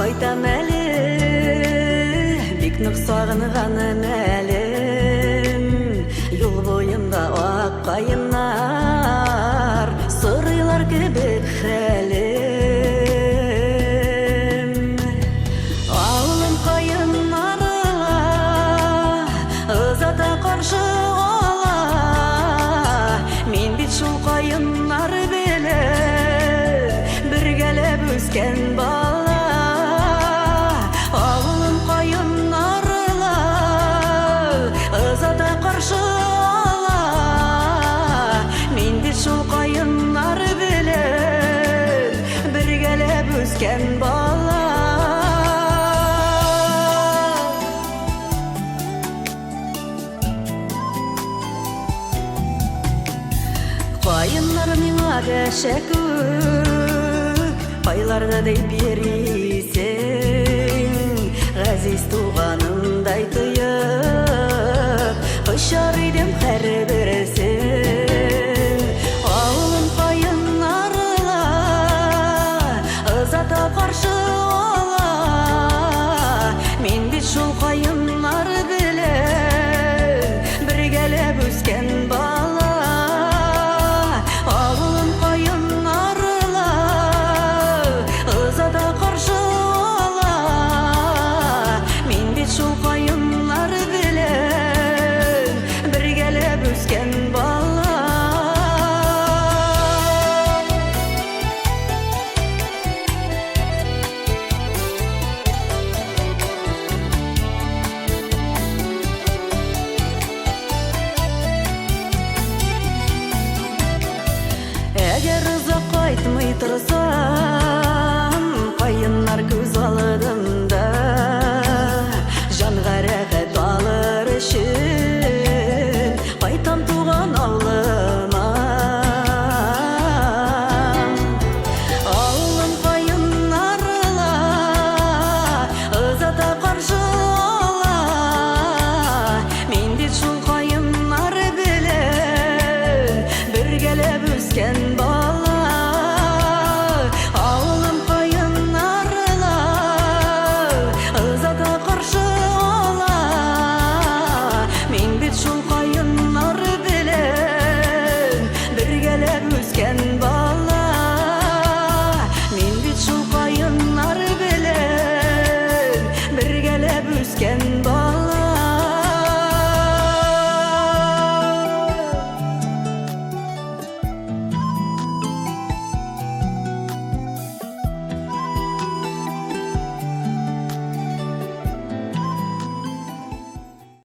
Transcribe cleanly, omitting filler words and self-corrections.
кайтам әле, бик нык сагынганым әлем. Юл буенда ак кайыннар сорыйлар кебек хәлем. Авылым кайыннарга ызата каршы ала, мин бит шул кайыннар белән бергәләп үскән бала. Авылым кайыннарга ызата каршы ала, мин бит шул кайыннар белән бергәләп үскән бала. Кайыннар миңа дәшә күк, пайларда дип йөрисең, газиз туганымдай тоеп, кочар идем һәрберсен. Авылым кайыннарга ызата каршы ала, мин бит шул кайыннар белән бергәләп үскән бала. Авылым кайыннарга ызата каршы ала, мин бит шул кайыннар белән бергәләп үскән бала. Әгәр озак кайтмый торсам, кайыннар күз алдымда, җанга рәхәт алыр өчен кайтам туган авылыма. Авылым кайыннарга ызата каршы ала, мин бит шул кайыннар белән бергәләп үскән бала. Авылым кайыннарга ызата каршы ала, мин бит шул кайыннар белән бергәләп үскән бала. Мин бит шул кайыннар белән бергәләп үскән